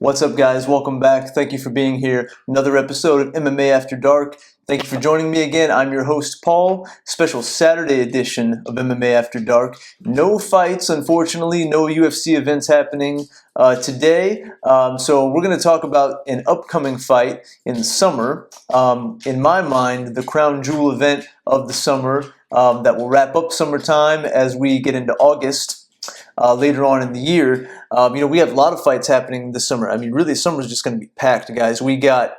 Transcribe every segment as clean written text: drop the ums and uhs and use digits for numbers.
What's up, guys? Welcome back. Thank you for being here. Another episode of MMA After Dark. Thank you for joining me again. I'm your host, Paul. Special Saturday edition of MMA After Dark. No fights, unfortunately. No UFC events happening today. So we're going to talk about an upcoming fight in the summer. In my mind, the crown jewel event of the summer that will wrap up summertime as we get into August. Later on in the year, we have a lot of fights happening this summer. I mean, really, summer's just going to be packed, guys. We got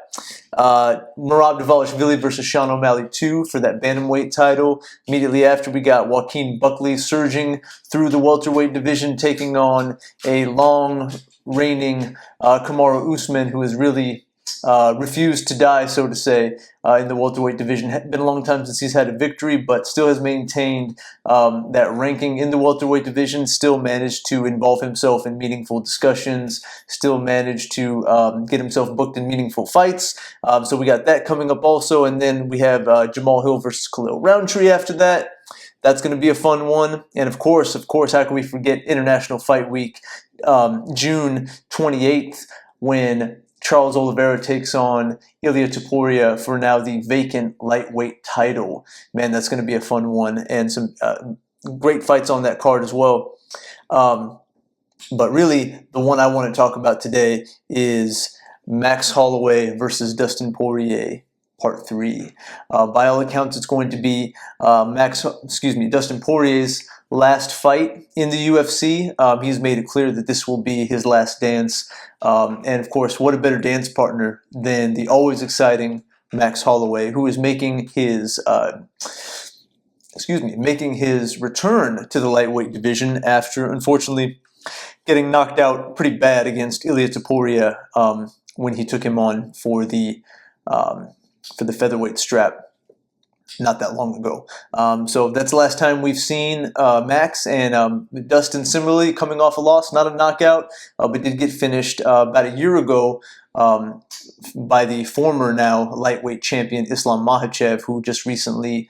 Merab Dvalishvili versus Sean O'Malley 2 for that bantamweight title. Immediately after, we got Joaquin Buckley surging through the welterweight division, taking on a long reigning Kamaru Usman, who has really refused to die, so to say, in the welterweight division. It's been a long time since he's had a victory, but still has maintained that ranking in the welterweight division, still managed to involve himself in meaningful discussions, still managed to get himself booked in meaningful fights. So we got that coming up also, and then we have Jamal Hill versus Khalil Roundtree after that. That's going to be a fun one. And of course, how can we forget International Fight Week, June 28th, when Charles Oliveira takes on Ilia Topuria for now the vacant lightweight title. Man, that's going to be a fun one, and some great fights on that card as well. But really, the one I want to talk about today is Max Holloway versus Dustin Poirier, Part 3. By all accounts, it's going to be Dustin Poirier's last fight in the UFC. He's made it clear that this will be his last dance. And of course, what a better dance partner than the always exciting Max Holloway, who is making his return to the lightweight division after, unfortunately, getting knocked out pretty bad against Ilia Topuria when he took him on for the featherweight strap not that long ago. So that's the last time we've seen Max, and Dustin similarly coming off a loss, not a knockout, but did get finished about a year ago by the former now lightweight champion Islam Makhachev, who just recently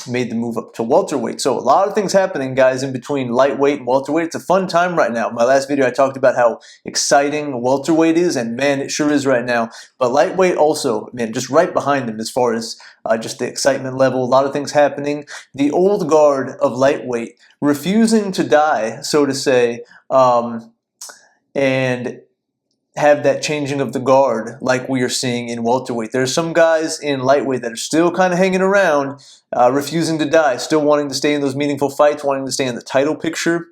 made the move up to welterweight. So a lot of things happening, guys, in between lightweight and welterweight. It's a fun time right now. My last video I talked about how exciting welterweight is, and man, it sure is right now. But lightweight also, man, just right behind them as far as just the excitement level. A lot of things happening. The old guard of lightweight refusing to die, so to say, and have that changing of the guard like we are seeing in welterweight. There's some guys in lightweight that are still kind of hanging around, refusing to die, still wanting to stay in those meaningful fights, wanting to stay in the title picture,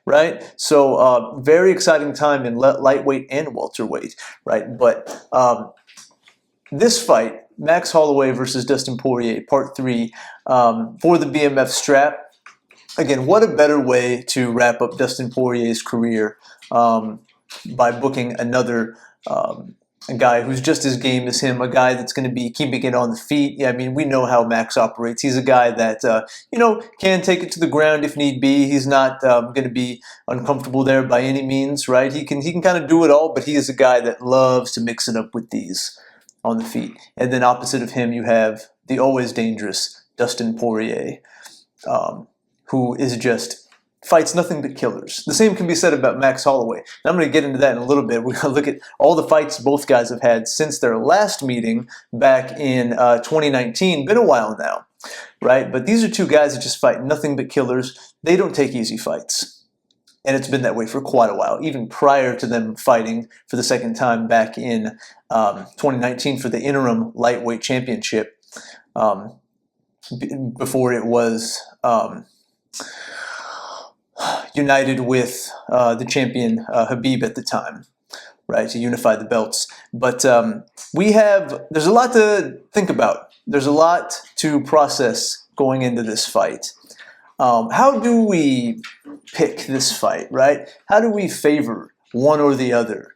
right? So very exciting time in lightweight and welterweight, right? But this fight, Max Holloway versus Dustin Poirier, Part 3, for the BMF strap. Again, what a better way to wrap up Dustin Poirier's career by booking another a guy who's just as game as him, a guy that's going to be keeping it on the feet. Yeah, I mean, we know how Max operates. He's a guy that, can take it to the ground if need be. He's not going to be uncomfortable there by any means, right? He can kind of do it all, but he is a guy that loves to mix it up with these on the feet. And then opposite of him, you have the always dangerous Dustin Poirier, who is just fights nothing but killers. The same can be said about Max Holloway. And I'm going to get into that in a little bit. We're going to look at all the fights both guys have had since their last meeting back in 2019. Been a while now, right? But these are two guys that just fight nothing but killers. They don't take easy fights. And it's been that way for quite a while, even prior to them fighting for the second time back in 2019 for the interim lightweight championship, before it was united with the champion Habib at the time, right, to unify the belts. But there's a lot to think about. There's a lot to process going into this fight. How do we pick this fight, right? How do we favor one or the other?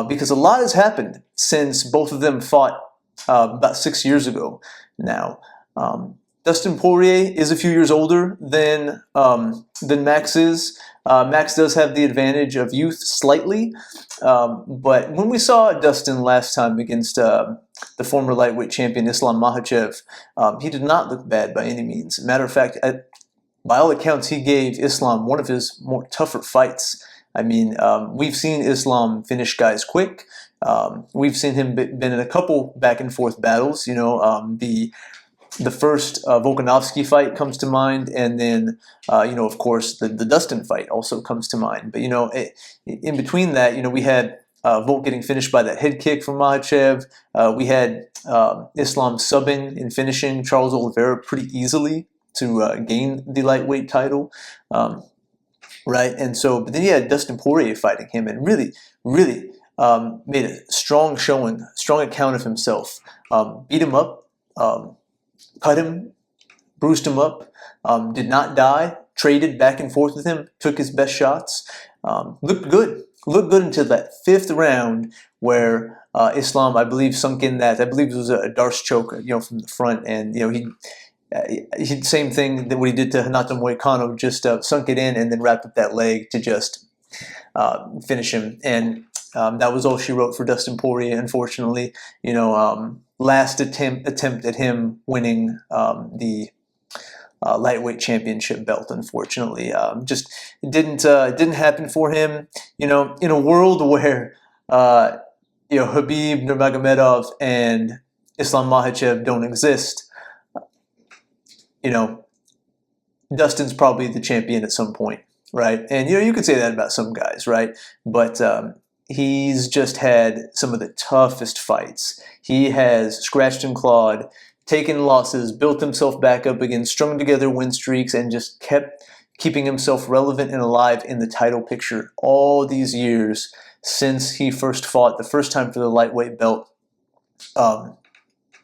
Because a lot has happened since both of them fought about 6 years ago now. Dustin Poirier is a few years older than Max is. Max does have the advantage of youth slightly, but when we saw Dustin last time against the former lightweight champion Islam Makhachev, he did not look bad by any means. Matter of fact, by all accounts, he gave Islam one of his more tougher fights I mean, we've seen Islam finish guys quick. We've seen him been in a couple back and forth battles. The first Volkanovski fight comes to mind, and then of course the Dustin fight also comes to mind. But in between that, we had Volk getting finished by that head kick from Makhachev. We had Islam subbing and finishing Charles Oliveira pretty easily to gain the lightweight title, right? And so, but then you had Dustin Poirier fighting him, and really made a strong showing, strong account of himself. Beat him up, cut him, bruised him up, did not die, traded back and forth with him, took his best shots, looked good until that fifth round where Islam, I believe, sunk in that, I believe it was a Darce choke, from the front, and he same thing that what he did to Renato Moicano, just sunk it in and then wrapped up that leg to just finish him. And that was all she wrote for Dustin Poirier, unfortunately. Last attempt at him winning the lightweight championship belt, unfortunately. Just didn't happen for him. In a world where Khabib Nurmagomedov and Islam Makhachev don't exist, Dustin's probably the champion at some point, right? And you could say that about some guys, right? But he's just had some of the toughest fights. He has scratched and clawed, taken losses, built himself back up again, strung together win streaks, and just kept keeping himself relevant and alive in the title picture all these years since he first fought the first time for the lightweight belt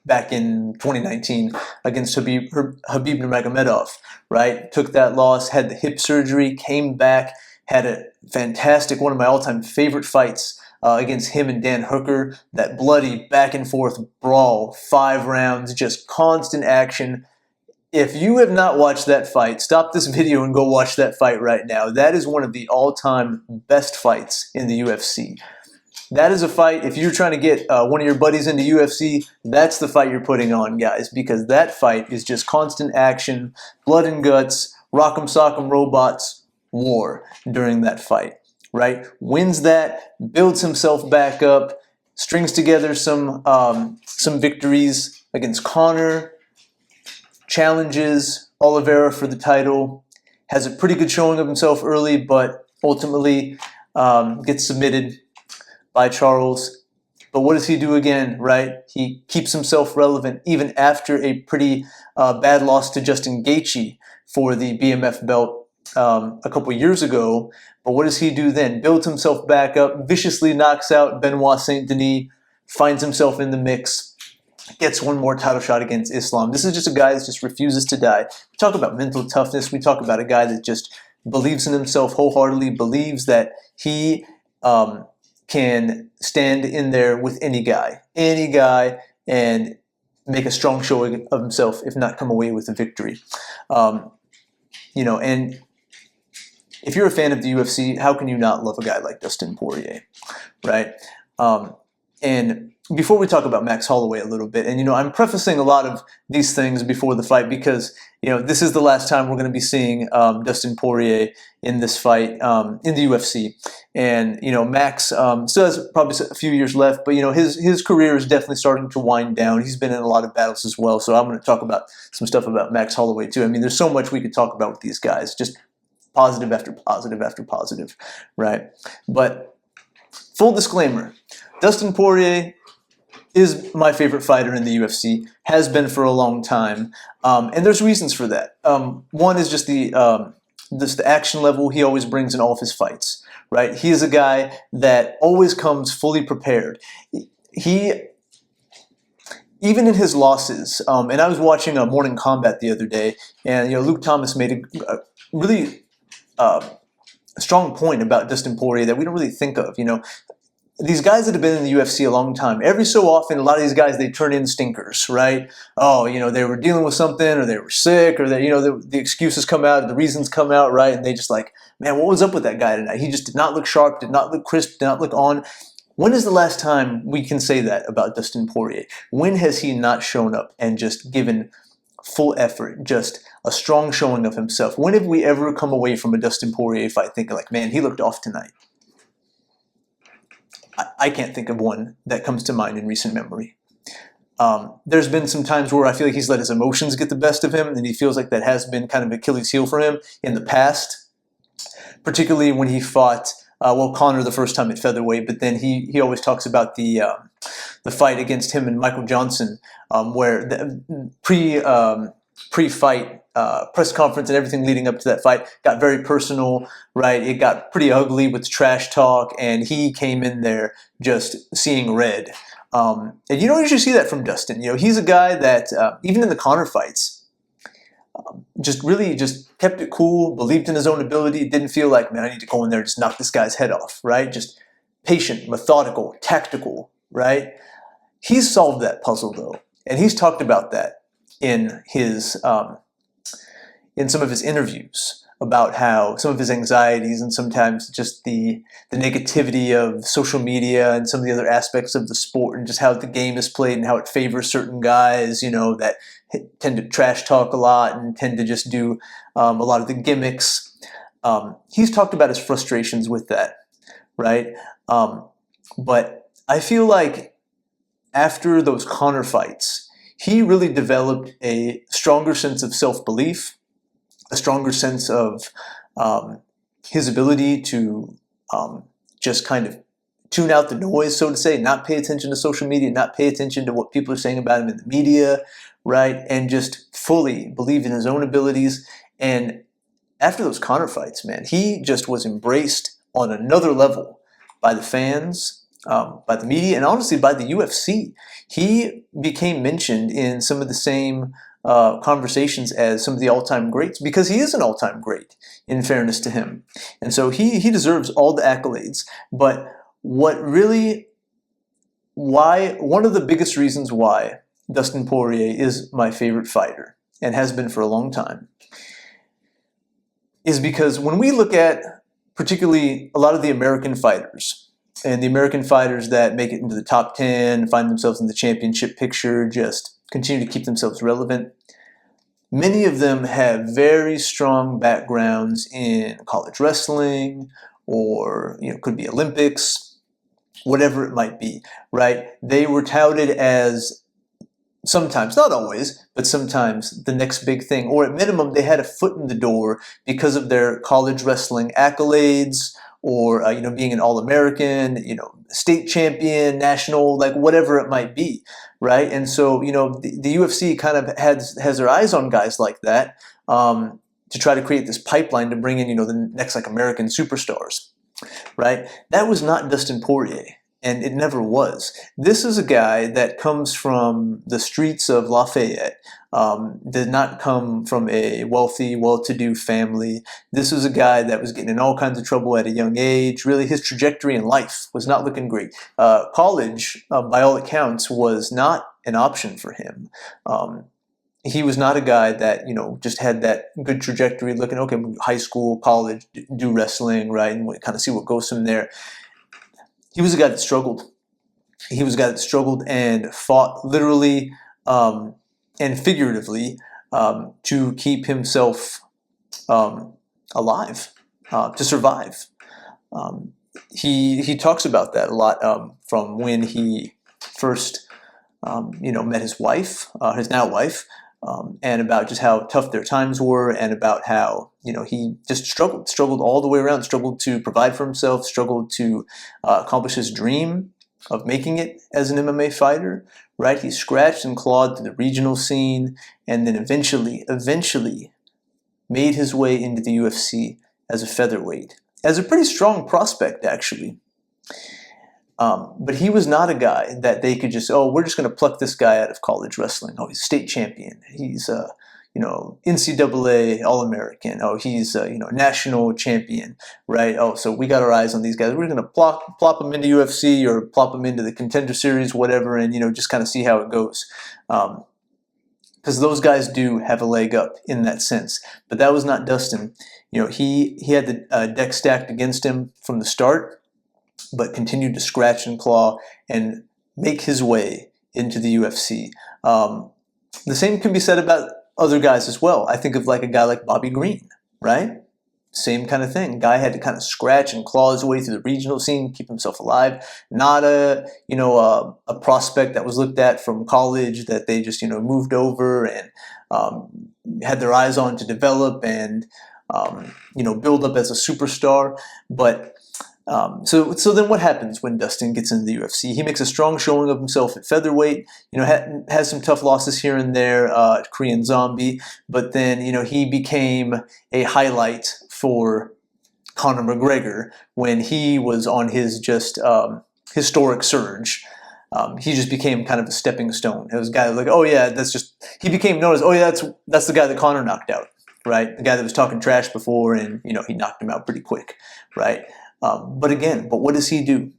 back in 2019 against Khabib Nurmagomedov, right? Took that loss, had the hip surgery, came back, had a fantastic, one of my all-time favorite fights against him and Dan Hooker. That bloody back-and-forth brawl, 5 rounds, just constant action. If you have not watched that fight, stop this video and go watch that fight right now. That is one of the all-time best fights in the UFC. That is a fight, if you're trying to get one of your buddies into UFC, that's the fight you're putting on, guys, because that fight is just constant action, blood and guts, rock'em sock'em robots, war during that fight, right? Wins that, builds himself back up, strings together some victories against Conor, challenges Oliveira for the title, has a pretty good showing of himself early, but ultimately gets submitted by Charles. But what does he do again, right? He keeps himself relevant even after a pretty bad loss to Justin Gaethje for the BMF belt a couple years ago. But what does he do then? Builds himself back up, viciously knocks out Benoit Saint Denis, finds himself in the mix, gets one more title shot against Islam. This is just a guy that just refuses to die. We talk about mental toughness. We talk about a guy that just believes in himself wholeheartedly, believes that he can stand in there with any guy, and make a strong showing of himself, if not come away with a victory. And if you're a fan of the UFC, how can you not love a guy like Dustin Poirier, right? And before we talk about Max Holloway a little bit, and I'm prefacing a lot of these things before the fight because this is the last time we're going to be seeing Dustin Poirier in this fight in the UFC, and Max still has probably a few years left, but his career is definitely starting to wind down. He's been in a lot of battles as well, so I'm going to talk about some stuff about Max Holloway too. I mean, there's so much we could talk about with these guys, just positive after positive after positive, right? But full disclaimer, Dustin Poirier is my favorite fighter in the UFC, has been for a long time, and there's reasons for that. One is just the action level he always brings in all of his fights, right? He is a guy that always comes fully prepared. He, even in his losses, and I was watching Morning Combat the other day, and Luke Thomas made a really strong point about Dustin Poirier that we don't really think of. These guys that have been in the UFC a long time, every so often, a lot of these guys, they turn in stinkers, right? Oh, they were dealing with something, or they were sick, or the excuses come out, the reasons come out, right? And they just like, man, what was up with that guy tonight? He just did not look sharp, did not look crisp, did not look on. When is the last time we can say that about Dustin Poirier? When has he not shown up and just given full effort, just a strong showing of himself. When have we ever come away from a Dustin Poirier fight thinking like, man, he looked off tonight? I can't think of one that comes to mind in recent memory. There's been some times where I feel like he's let his emotions get the best of him, and he feels like that has been kind of Achilles' heel for him in the past, particularly when he fought Conor the first time at featherweight. But then he always talks about the fight against him and Michael Johnson, where the pre-fight press conference and everything leading up to that fight got very personal, right? It got pretty ugly with trash talk, and he came in there just seeing red. And you don't usually see that from Dustin. He's a guy that even in the Conor fights, just really just kept it cool, believed in his own ability, didn't feel like, man, I need to go in there and just knock this guy's head off, right? Just patient, methodical, tactical, right? He's solved that puzzle though, and he's talked about that in his in some of his interviews about how some of his anxieties and sometimes just the negativity of social media and some of the other aspects of the sport and just how the game is played and how it favors certain guys, that tend to trash talk a lot and tend to just do a lot of the gimmicks. He's talked about his frustrations with that, right? But I feel like after those Conor fights, he really developed a stronger sense of self-belief, a stronger sense of his ability to just kind of tune out the noise, so to say, not pay attention to social media, not pay attention to what people are saying about him in the media, right? And just fully believe in his own abilities. And after those Conor fights, man, he just was embraced on another level by the fans, by the media, and honestly by the UFC. He became mentioned in some of the same conversations as some of the all-time greats because he is an all-time great, in fairness to him. And so he deserves all the accolades. But one of the biggest reasons why Dustin Poirier is my favorite fighter, and has been for a long time, is because when we look at particularly a lot of the American fighters, and the American fighters that make it into the top 10, find themselves in the championship picture, just continue to keep themselves relevant, many of them have very strong backgrounds in college wrestling or could be Olympics, whatever it might be, right? They were touted as sometimes, not always, but sometimes the next big thing, or at minimum they had a foot in the door because of their college wrestling accolades, or being an All-American, state champion, national, like whatever it might be, right? And so the UFC kind of has their eyes on guys like that to try to create this pipeline to bring in the next like American superstars, right? That was not Dustin Poirier. And it never was. This is a guy that comes from the streets of Lafayette, did not come from a wealthy, well-to-do family. This was a guy that was getting in all kinds of trouble at a young age. Really, his trajectory in life was not looking great. College, by all accounts, was not an option for him. He was not a guy that, just had that good trajectory looking, okay, high school, college, do wrestling, right, and kind of see what goes from there. He was a guy that struggled. He was a guy that struggled and fought literally and figuratively to keep himself alive, to survive. He talks about that a lot from when he first met his wife, his now wife, and about just how tough their times were, and about how he just struggled all the way around, struggled to provide for himself, struggled to accomplish his dream of making it as an MMA fighter, right? He scratched and clawed through the regional scene, and then eventually made his way into the UFC as a featherweight, as a pretty strong prospect, actually. But he was not a guy that they could just, we're just going to pluck this guy out of college wrestling. Oh, he's state champion. He's, NCAA All-American. Oh, he's, national champion, right? Oh, so we got our eyes on these guys. We're going to plop them into UFC or plop them into the Contender Series, whatever, and, just kind of see how it goes. Because those guys do have a leg up in that sense. But that was not Dustin. He had the deck stacked against him from the start, but continued to scratch and claw and make his way into the UFC. The same can be said about other guys as well. I think of like a guy like Bobby Green, right? Same kind of thing. Guy had to kind of scratch and claw his way through the regional scene, keep himself alive. Not a prospect that was looked at from college that they just moved over and had their eyes on to develop and build up as a superstar. But so then what happens when Dustin gets into the UFC? He makes a strong showing of himself at featherweight, has some tough losses here and there, Korean Zombie, but then, he became a highlight for Conor McGregor when he was on his just historic surge. He just became kind of a stepping stone. It was a guy like, oh yeah, he became known as, oh yeah, that's the guy that Conor knocked out, right? The guy that was talking trash before and, he knocked him out pretty quick, right? But what does he do?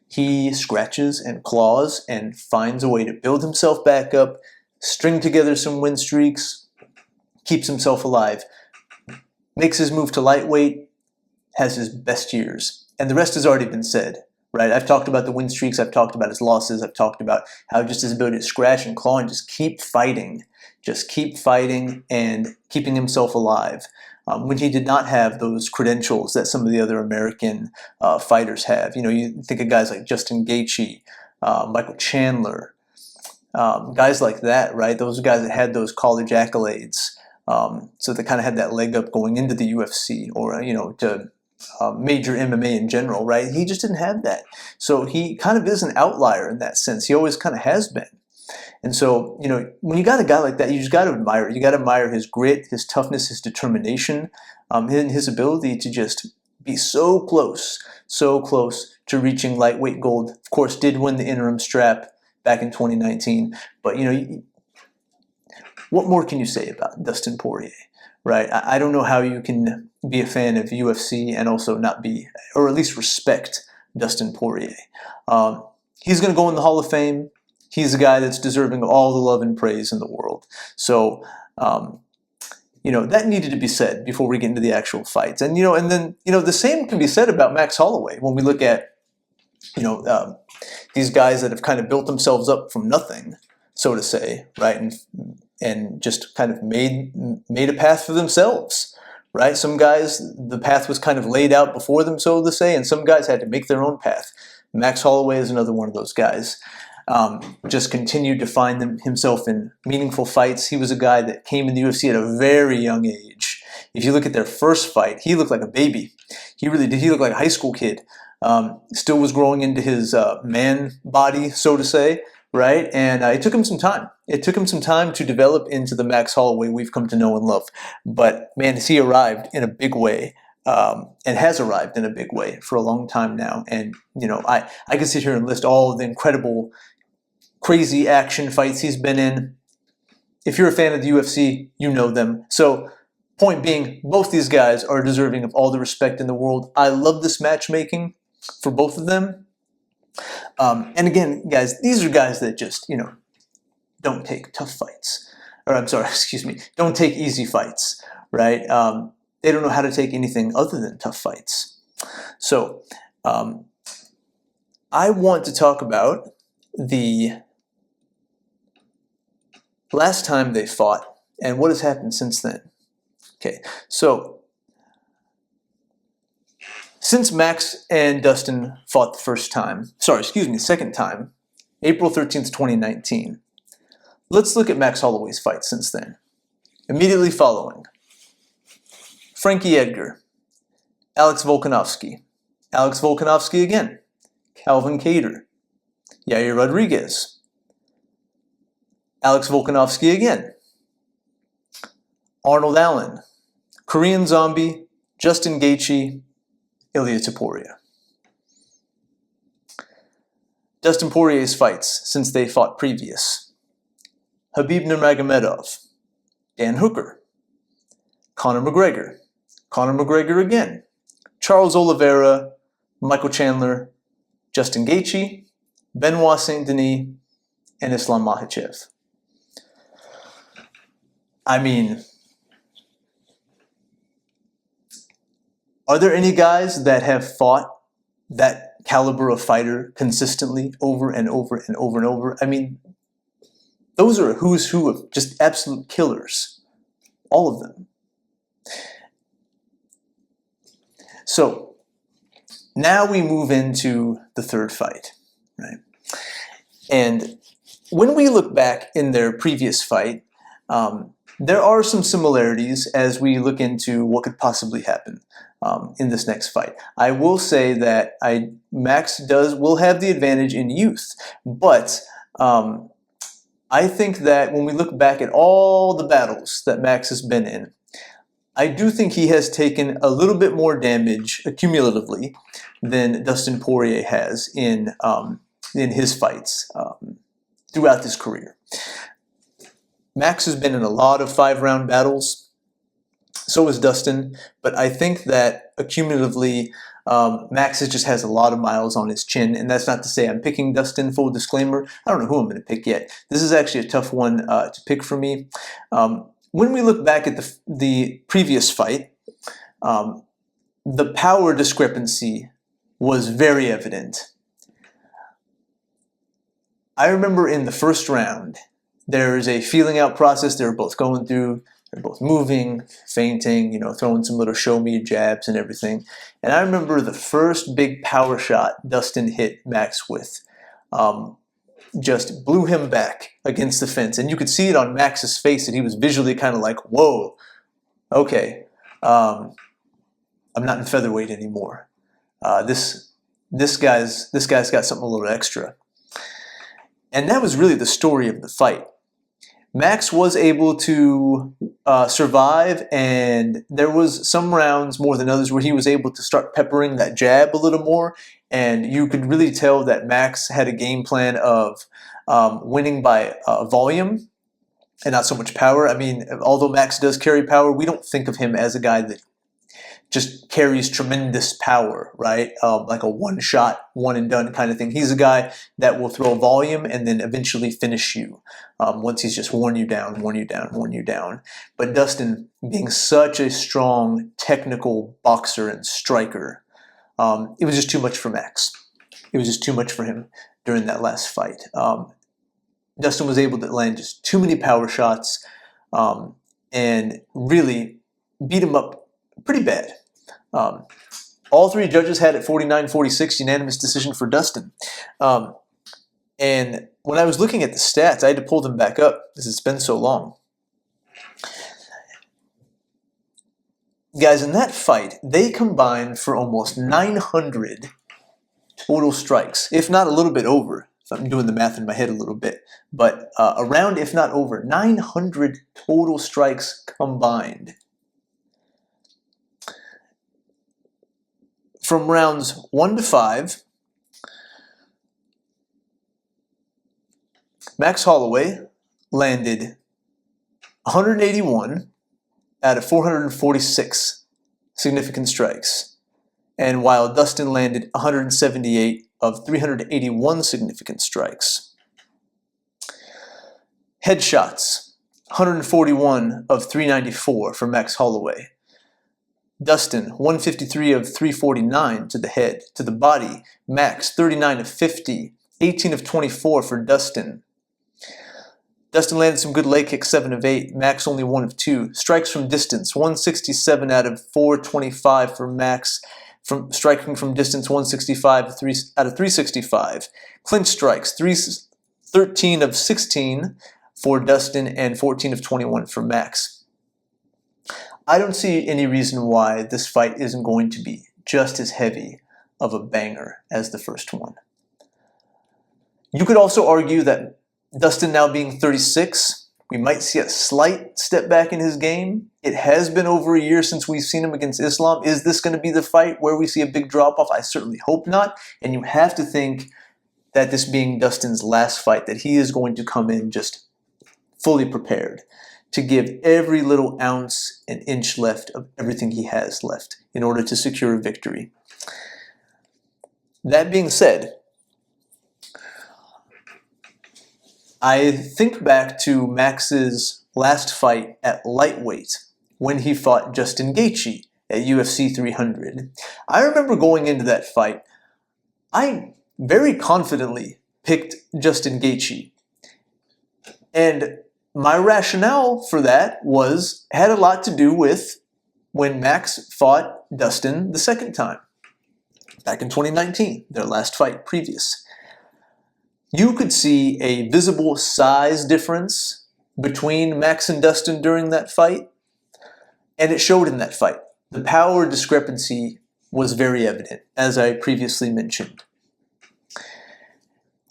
He scratches and claws and finds a way to build himself back up, string together some win streaks, keeps himself alive, makes his move to lightweight, has his best years. And the rest has already been said, right? I've talked about the win streaks, I've talked about his losses, I've talked about how just his ability to scratch and claw and just keep fighting and keeping himself alive. When he did not have those credentials that some of the other American fighters have. You think of guys like Justin Gaethje, Michael Chandler, guys like that, right? Those guys that had those college accolades. So they kind of had that leg up going into the UFC or, to major MMA in general, right? He just didn't have that. So he kind of is an outlier in that sense. He always kind of has been. And so, when you got a guy like that, you just got to admire it. You got to admire his grit, his toughness, his determination, and his ability to just be so close to reaching lightweight gold. Of course, did win the interim strap back in 2019. But, what more can you say about Dustin Poirier, right? I don't know how you can be a fan of UFC and also not be, or at least respect Dustin Poirier. He's going to go in the Hall of Fame. He's a guy that's deserving of all the love and praise in the world. So, that needed to be said before we get into the actual fights. And, then the same can be said about Max Holloway when we look at, these guys that have kind of built themselves up from nothing, so to say, right? And just kind of made a path for themselves, right? Some guys, the path was kind of laid out before them, so to say, and some guys had to make their own path. Max Holloway is another one of those guys. Just continued to find himself in meaningful fights. He was a guy that came in the UFC at a very young age. If you look at their first fight, he looked like a baby. He really did. He looked like a high school kid. Still was growing into his man body, so to say, right? And it took him some time. It took him some time to develop into the Max Holloway we've come to know and love. But man, has he arrived in a big way. And has arrived in a big way for a long time now. And, I can sit here and list all of the incredible, crazy action fights he's been in. If you're a fan of the UFC, you know them. So, point being, both these guys are deserving of all the respect in the world. I love this matchmaking for both of them. And again, guys, these are guys that just, don't take tough fights. Or I'm sorry, excuse me, don't take easy fights, right? They don't know how to take anything other than tough fights. So, I want to talk about the last time they fought and what has happened since then. Okay, so since Max and Dustin fought the second time, April 13th, 2019, let's look at Max Holloway's fight since then. Immediately following, Frankie Edgar, Alex Volkanovski again, Calvin Kattar, Yair Rodriguez, Alex Volkanovski again, Arnold Allen, Korean Zombie, Justin Gaethje, Ilia Topuria. Dustin Poirier's fights since they fought previous: Khabib Nurmagomedov, Dan Hooker, Conor McGregor again, Charles Oliveira, Michael Chandler, Justin Gaethje, Benoit Saint-Denis, and Islam Makhachev. I mean, are there any guys that have fought that caliber of fighter consistently over and over and over and over? I mean, those are a who's who of just absolute killers, all of them. So now we move into the third fight, right? And when we look back in their previous fight, there are some similarities as we look into what could possibly happen in this next fight. I will say that Max will have the advantage in youth, but I think that when we look back at all the battles that Max has been in, I do think he has taken a little bit more damage accumulatively than Dustin Poirier has in his fights throughout his career. Max has been in a lot of 5-round battles, so has Dustin, but I think that accumulatively Max just has a lot of miles on his chin, and that's not to say I'm picking Dustin, full disclaimer. I don't know who I'm going to pick yet. This is actually a tough one to pick for me. When we look back at the previous fight, the power discrepancy was very evident. I remember in the first round, there's a feeling out process they were both going through. They're both moving, feinting, throwing some little show me jabs and everything. And I remember the first big power shot Dustin hit Max with just blew him back against the fence. And you could see it on Max's face that he was visually kind of like, whoa, okay, I'm not in featherweight anymore. This guy's got something a little extra. And that was really the story of the fight. Max was able to survive, and there was some rounds more than others where he was able to start peppering that jab a little more, and you could really tell that Max had a game plan of winning by volume and not so much power. I mean, although Max does carry power, we don't think of him as a guy that just carries tremendous power, right? Like a one-shot, one-and-done kind of thing. He's a guy that will throw volume and then eventually finish you once he's just worn you down, worn you down, worn you down. But Dustin, being such a strong technical boxer and striker, it was just too much for Max. It was just too much for him during that last fight. Dustin was able to land just too many power shots and really beat him up pretty bad. All three judges had it 49-46, unanimous decision for Dustin. And when I was looking at the stats, I had to pull them back up because it's been so long. Guys, in that fight, they combined for almost 900 total strikes, if not a little bit over. If I'm doing the math in my head a little bit. But around, if not over, 900 total strikes combined. From rounds 1 to 5, Max Holloway landed 181 out of 446 significant strikes, and while Dustin landed 178 of 381 significant strikes. Headshots, 141 of 394 for Max Holloway. Dustin, 153 of 349 to the head. To the body, Max, 39 of 50, 18 of 24 for Dustin. Dustin landed some good leg kicks, 7 of 8. Max only 1 of 2. Strikes from distance, 167 out of 425 for Max. From striking from distance, 165 out of 365. Clinch strikes, 13 of 16 for Dustin and 14 of 21 for Max. I don't see any reason why this fight isn't going to be just as heavy of a banger as the first one. You could also argue that Dustin now being 36, we might see a slight step back in his game. It has been over a year since we've seen him against Islam. Is this going to be the fight where we see a big drop-off? I certainly hope not. And you have to think that this being Dustin's last fight, that he is going to come in just fully prepared to give every little ounce and inch left of everything he has left in order to secure a victory. That being said, I think back to Max's last fight at lightweight when he fought Justin Gaethje at UFC 300. I remember going into that fight, I very confidently picked Justin Gaethje. And my rationale for that had a lot to do with when Max fought Dustin the second time, back in 2019, their last fight previous. You could see a visible size difference between Max and Dustin during that fight, and it showed in that fight. The power discrepancy was very evident, as I previously mentioned.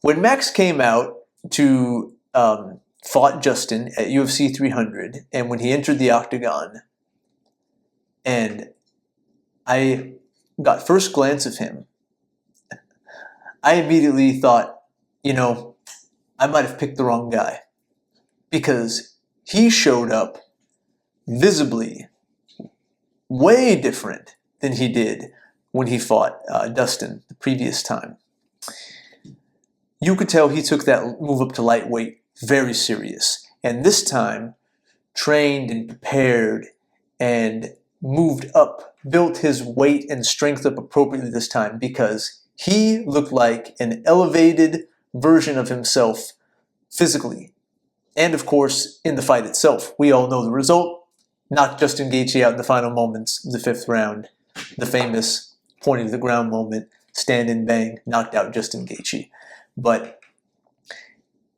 When Max came out to fought Justin at UFC 300, and when he entered the octagon, and I got first glance of him, I immediately thought, you know, I might have picked the wrong guy, because he showed up visibly way different than he did when he fought Dustin the previous time. You could tell he took that move up to lightweight very serious, and this time trained and prepared and moved up, built his weight and strength up appropriately this time, because he looked like an elevated version of himself physically. And of course, in the fight itself, we all know the result. Knocked Justin Gaethje out in the final moments of the 5th round. The famous pointing to the ground moment, stand and bang, knocked out Justin Gaethje. But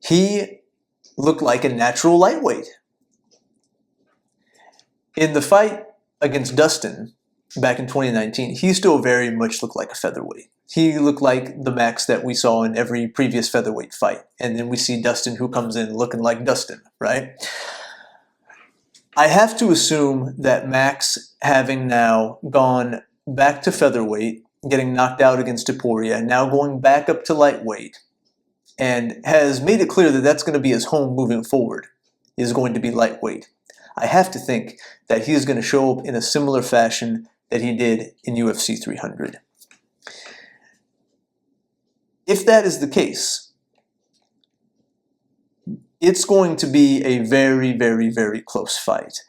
he looked like a natural lightweight. In the fight against Dustin back in 2019, he still very much looked like a featherweight. He looked like the Max that we saw in every previous featherweight fight. And then we see Dustin, who comes in looking like Dustin, right? I have to assume that Max, having now gone back to featherweight, getting knocked out against Poirier, now going back up to lightweight, and has made it clear that that's going to be his home moving forward, is going to be lightweight. I have to think that he is going to show up in a similar fashion that he did in UFC 300. If that is the case, it's going to be a very, very, very close fight.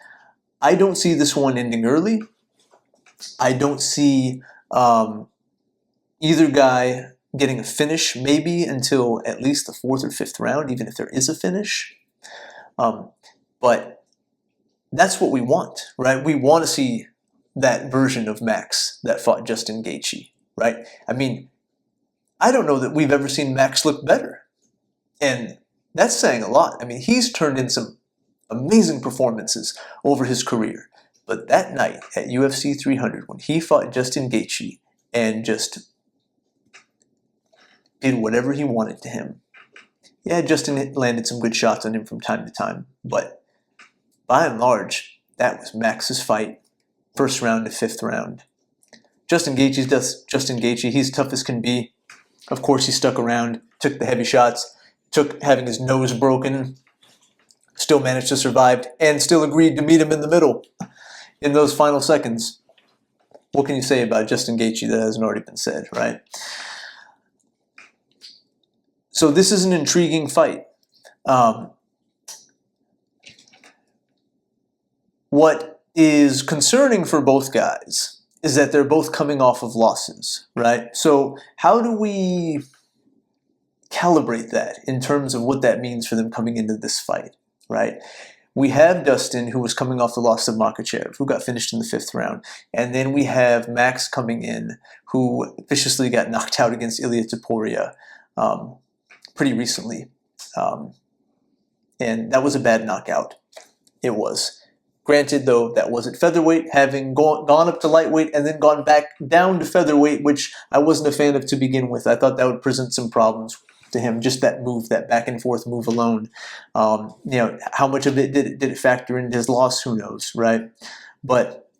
I don't see this one ending early. I don't see either guy getting a finish, maybe until at least the 4th or 5th round, even if there is a finish. But that's what we want, right? We want to see that version of Max that fought Justin Gaethje, right? I mean, I don't know that we've ever seen Max look better. And that's saying a lot. I mean, he's turned in some amazing performances over his career. But that night at UFC 300, when he fought Justin Gaethje and just did whatever he wanted to him. Yeah, Justin landed some good shots on him from time to time, but by and large, that was Max's fight, 1st round to 5th round. Justin Gaethje's Justin Gaethje. He's tough as can be. Of course, he stuck around, took the heavy shots, took having his nose broken, still managed to survive, and still agreed to meet him in the middle in those final seconds. What can you say about Justin Gaethje that hasn't already been said, right? So this is an intriguing fight. What is concerning for both guys is that they're both coming off of losses, right? So how do we calibrate that in terms of what that means for them coming into this fight, right? We have Dustin, who was coming off the loss of Makhachev, who got finished in the 5th round. And then we have Max coming in, who viciously got knocked out against Ilia Topuria pretty recently. And that was a bad knockout. It was. Granted, though, that was at featherweight, having gone up to lightweight and then gone back down to featherweight, which I wasn't a fan of to begin with. I thought that would present some problems to him, just that move, that back and forth move alone. How much of it did it factor into his loss? Who knows, right? But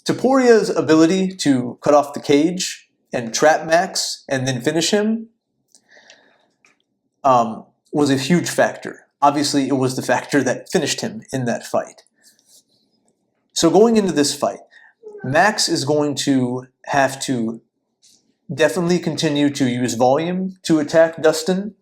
Topuria's ability to cut off the cage and trap Max and then finish him was a huge factor. Obviously, it was the factor that finished him in that fight. So going into this fight, Max is going to have to definitely continue to use volume to attack Dustin.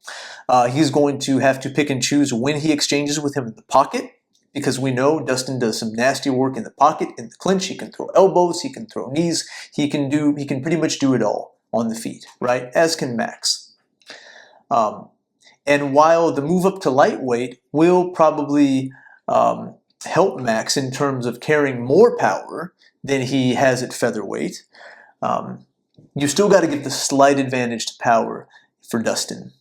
He's going to have to pick and choose when he exchanges with him in the pocket, because we know Dustin does some nasty work in the pocket, in the clinch. He can throw elbows, he can throw knees, he can pretty much do it all on the feet, right? As can Max. And while the move up to lightweight will probably help Max in terms of carrying more power than he has at featherweight, you still got to give the slight advantage to power for Dustin,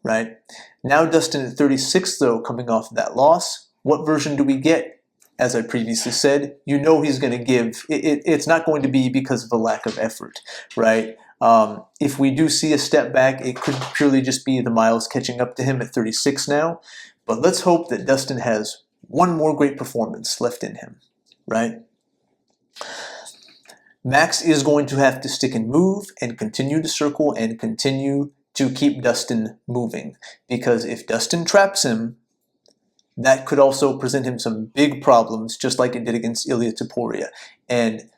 right? Now Dustin at 36, though, coming off of that loss, what version do we get? As I previously said, you know he's going to give. It's not going to be because of a lack of effort, right? If we do see a step back, it could purely just be the miles catching up to him at 36 now. But let's hope that Dustin has one more great performance left in him, right? Max is going to have to stick and move and continue to circle and continue to keep Dustin moving. Because if Dustin traps him, that could also present him some big problems, just like it did against Ilia Topuria. And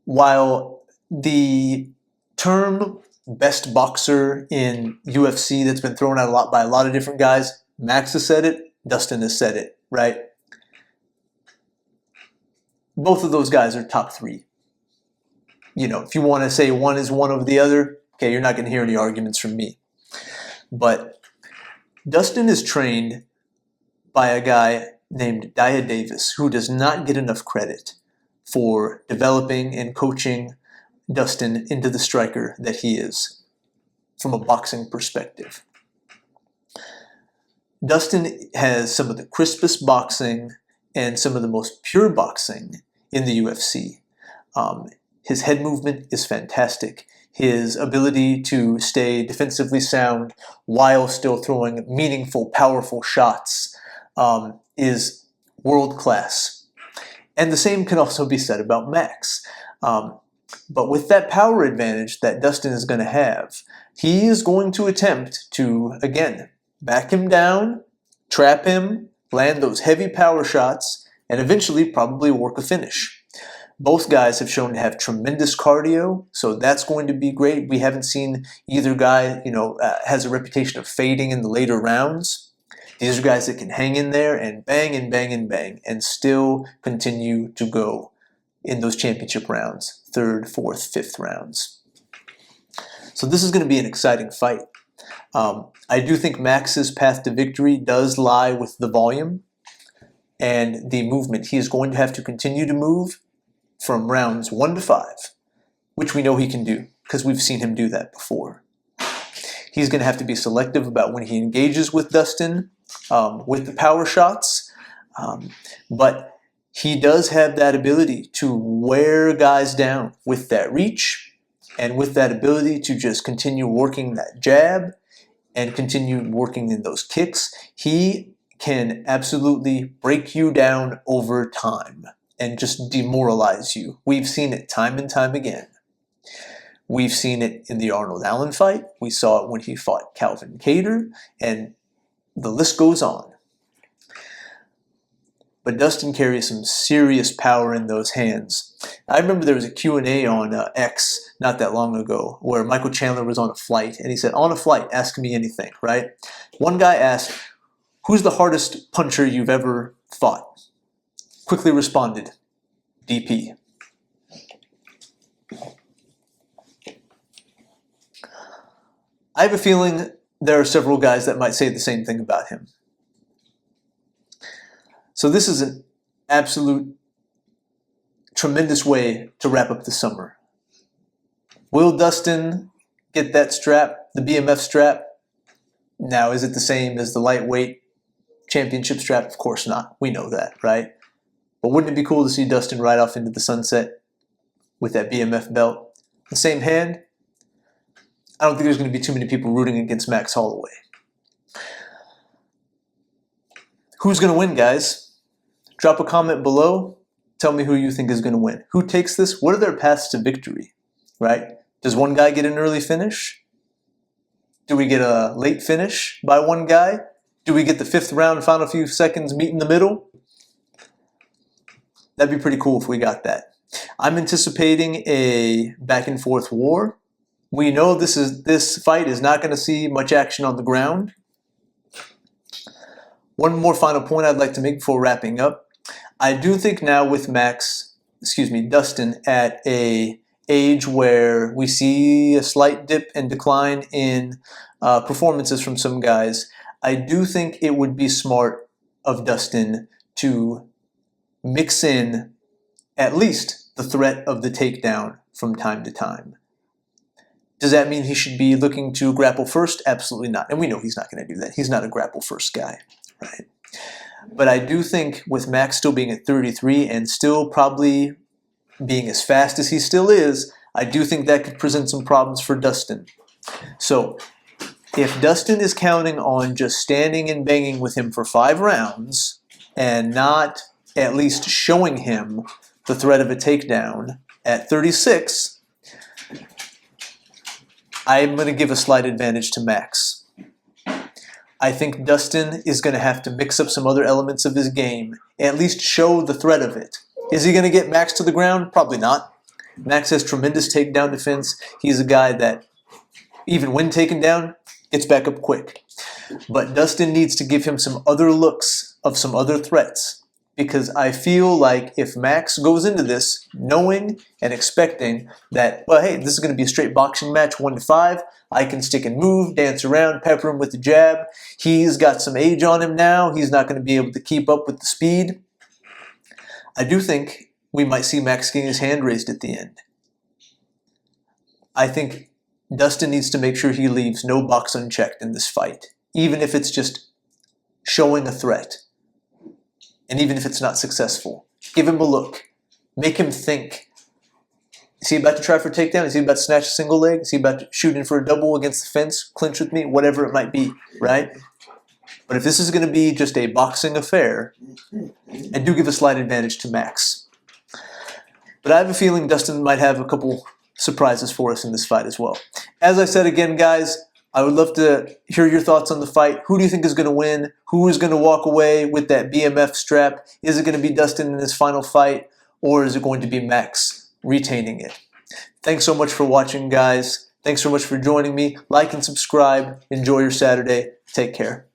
while the term best boxer in UFC that's been thrown out a lot by a lot of different guys, Max has said it, Dustin has said it, right? Both of those guys are top 3. You know, if you want to say one is one over the other, okay, you're not going to hear any arguments from me. But Dustin is trained by a guy named Dia Davis, who does not get enough credit for developing and coaching Dustin into the striker that he is from a boxing perspective. Dustin has some of the crispest boxing and some of the most pure boxing in the UFC. His head movement is fantastic. His ability to stay defensively sound while still throwing meaningful, powerful shots is world class. And the same can also be said about Max. But with that power advantage that Dustin is going to have, he is going to attempt to, again, back him down, trap him, land those heavy power shots, and eventually probably work a finish. Both guys have shown to have tremendous cardio, so that's going to be great. We haven't seen either guy, has a reputation of fading in the later rounds. These are guys that can hang in there and bang and bang and bang and still continue to go in those championship rounds, 3rd, 4th, 5th rounds. So this is going to be an exciting fight. I do think Max's path to victory does lie with the volume and the movement. He is going to have to continue to move from rounds 1 to 5, which we know he can do because we've seen him do that before. He's going to have to be selective about when he engages with Dustin with the power shots, but he does have that ability to wear guys down with that reach and with that ability to just continue working that jab and continue working in those kicks. He can absolutely break you down over time and just demoralize you. We've seen it time and time again. We've seen it in the Arnold Allen fight. We saw it when he fought Calvin Kattar, and the list goes on. But Dustin carries some serious power in those hands. I remember there was a Q&A on X not that long ago where Michael Chandler was on a flight, and he said, on a flight, ask me anything, right? One guy asked, who's the hardest puncher you've ever fought? Quickly responded, DP. I have a feeling there are several guys that might say the same thing about him. So this is an absolute tremendous way to wrap up the summer. Will Dustin get that strap, the BMF strap? Now, is it the same as the lightweight championship strap? Of course not. We know that, right? But wouldn't it be cool to see Dustin ride off into the sunset with that BMF belt? The same hand? I don't think there's going to be too many people rooting against Max Holloway. Who's going to win, guys? Drop a comment below. Tell me who you think is going to win. Who takes this? What are their paths to victory, right? Does one guy get an early finish? Do we get a late finish by one guy? Do we get the 5th round, final few seconds, meet in the middle? That'd be pretty cool if we got that. I'm anticipating a back and forth war. We know this fight is not going to see much action on the ground. One more final point I'd like to make before wrapping up. I do think now with Dustin at a age where we see a slight dip and decline in performances from some guys, I do think it would be smart of Dustin to mix in at least the threat of the takedown from time to time. Does that mean he should be looking to grapple first? Absolutely not. And we know he's not going to do that. He's not a grapple first guy, right? But I do think with Max still being at 33 and still probably being as fast as he still is, I do think that could present some problems for Dustin. So if Dustin is counting on just standing and banging with him for 5 rounds and not at least showing him the threat of a takedown at 36, I'm going to give a slight advantage to Max. I think Dustin is going to have to mix up some other elements of his game, at least show the threat of it. Is he going to get Max to the ground? Probably not. Max has tremendous takedown defense. He's a guy that, even when taken down, gets back up quick. But Dustin needs to give him some other looks of some other threats, because I feel like if Max goes into this knowing and expecting that, well, hey, this is going to be a straight boxing match, 1-5, I can stick and move, dance around, pepper him with the jab. He's got some age on him now. He's not going to be able to keep up with the speed. I do think we might see Max getting his hand raised at the end. I think Dustin needs to make sure he leaves no box unchecked in this fight, even if it's just showing a threat. And even if it's not successful, give him a look. Make him think. Is he about to try for a takedown? Is he about to snatch a single leg? Is he about to shoot in for a double against the fence, clinch with me? Whatever it might be, right? But if this is going to be just a boxing affair, I do give a slight advantage to Max. But I have a feeling Dustin might have a couple surprises for us in this fight as well. As I said again, guys, I would love to hear your thoughts on the fight. Who do you think is going to win? Who is going to walk away with that BMF strap? Is it going to be Dustin in his final fight, or is it going to be Max retaining it? Thanks so much for watching, guys. Thanks so much for joining me. Like and subscribe. Enjoy your Saturday. Take care.